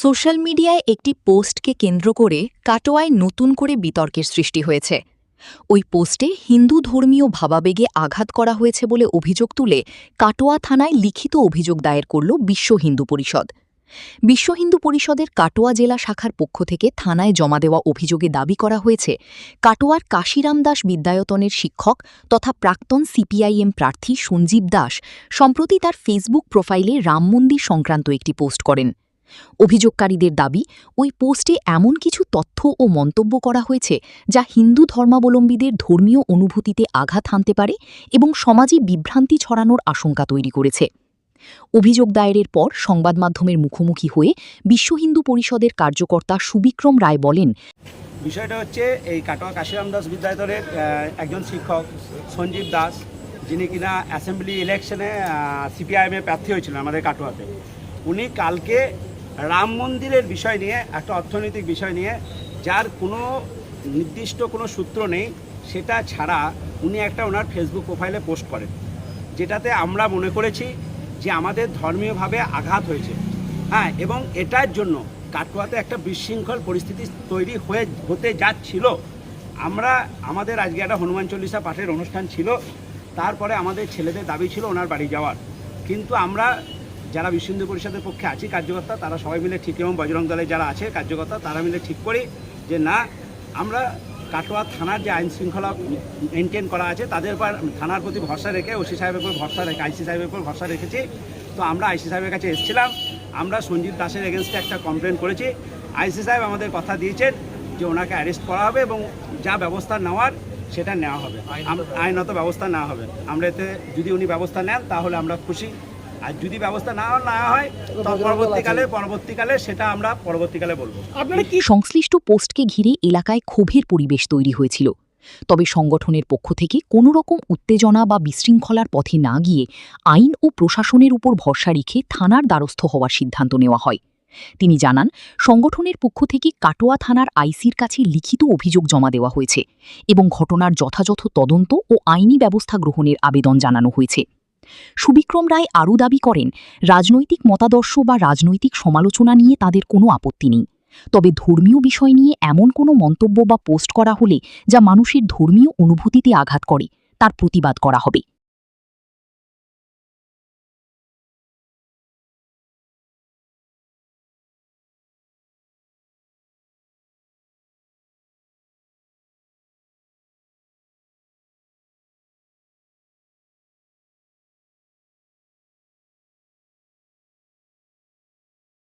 Social মিডিয়ায় একটি পোস্টকে কেন্দ্র করে কাটোয়ায় নতুন করে বিতর্কের সৃষ্টি হয়েছে। ওই পোস্টে হিন্দু ধর্মীয় ভাবাবেগে আঘাত করা হয়েছে বলে অভিযোগ তুলে কাটোয়া থানায় লিখিত অভিযোগ দায়ের করল বিশ্ব হিন্দু পরিষদ। বিশ্ব হিন্দু পরিষদের কাটোয়া জেলা শাখার পক্ষ থেকে থানায় জমা দেওয়া অভিযোগে দাবি করা হয়েছে, কাটোয়ার কাশিরাম দাস বিদ্যায়তনের শিক্ষক তথা প্রাক্তন সিপিআইএম প্রার্থী সঞ্জীব দাস সম্প্রতি তার ফেসবুক প্রোফাইলে রাম মন্দির সংক্রান্ত একটি পোস্ট করেন। অভিযোগকারীদের দাবি, ওই পোস্টে এমন কিছু তথ্য ও মন্তব্য করা হয়েছে যা হিন্দু ধর্মাবলম্বীদের ধর্মীয় অনুভূতিতে আঘাত হানতে পারে এবং সমাজে বিভ্রান্তি ছড়ানোর আশঙ্কা তৈরি করেছে। অভিযোগ দায়েরের পর সংবাদমাধ্যমের মুখোমুখি হয়ে বিশ্ব হিন্দু পরিষদের কার্যকর্তা সুবিক্রম রায় বলেন, বিষয়টা হচ্ছে এই কাটোয়া কাশিরাম দাস বিদ্যায়তনের একজন শিক্ষক সঞ্জীব দাস, যিনি কিনা অ্যাসেম্বলি ইলেকশনে সিপিআইএমের প্রার্থী হয়েছিলেন আমাদের কাটোয়াতে। উনি কালকে রাম মন্দিরের বিষয় নিয়ে, একটা অর্থনৈতিক বিষয় নিয়ে, যার কোনো নির্দিষ্ট কোনো সূত্র নেই, সেটা ছাড়া উনি একটা ওনার ফেসবুক প্রোফাইলে পোস্ট করেন, যেটাতে আমরা মনে করেছি যে আমাদের ধর্মীয়ভাবে আঘাত হয়েছে। এবং এটার জন্য কাটোয়াতে একটা বিশৃঙ্খল পরিস্থিতি তৈরি হতে যাচ্ছিল। আমাদের আজকে একটা হনুমান চল্লিশা পাঠের অনুষ্ঠান ছিল, তারপরে আমাদের ছেলেদের দাবি ছিল ওনার বাড়ি যাওয়ার, কিন্তু আমরা যারা বিশ্ব হিন্দু পরিষদের পক্ষে আছি কার্যকর্তা, তারা সবাই মিলে ঠিক, এবং বজরং দলের যারা আছে কার্যকর্তা, তারা মিলে ঠিক করি যে না, আমরা কাটোয়া থানার যে আইন শৃঙ্খলা মেনটেন করা আছে তাদের উপর, থানার প্রতি ভরসা রেখে, ওসি সাহেবের উপর ভরসা রেখে, আইসি সাহেবের উপর ভরসা রেখেছি। তো আমরা আইসি সাহেবের কাছে এসেছিলাম, আমরা সঞ্জীব দাসের এগেনস্টে একটা কমপ্লেন করেছি। আইসি সাহেব আমাদের কথা দিয়েছেন যে ওনাকে অ্যারেস্ট করা হবে এবং যা ব্যবস্থা নেওয়ার সেটা নেওয়া হবে, আইনত ব্যবস্থা নেওয়া হবে। আমরা এতে যদি উনি ব্যবস্থা নেন তাহলে আমরা খুশি, আর যদি ব্যবস্থা না হয় তো পরবর্তীকালে সেটা আমরা পরবর্তীকালে বলবো। সংশ্লিষ্ট পোস্টকে ঘিরে এলাকায় ক্ষোভের পরিবেশ তৈরি হয়েছিল। তবে সংগঠনের পক্ষ থেকে কোনো রকম উত্তেজনা বা বিশৃঙ্খলার পথে না গিয়ে আইন ও প্রশাসনের উপর ভরসা রেখে থানার দ্বারস্থ হওয়ার সিদ্ধান্ত নেওয়া হয়। তিনি জানান, সংগঠনের পক্ষ থেকে কাটোয়া থানার আইসির কাছে লিখিত অভিযোগ জমা দেওয়া হয়েছে এবং ঘটনার যথাযথ তদন্ত ও আইনি ব্যবস্থা গ্রহণের আবেদন জানানো হয়েছে। সুবিক্রম রায় আরও দাবি করেন, রাজনৈতিক মতাদর্শ বা রাজনৈতিক সমালোচনা নিয়ে তাদের কোনো আপত্তি নেই, তবে ধর্মীয় বিষয় নিয়ে এমন কোনো মন্তব্য বা পোস্ট করা হলে যা মানুষের ধর্মীয় অনুভূতিতে আঘাত করে, তার প্রতিবাদ করা হবে।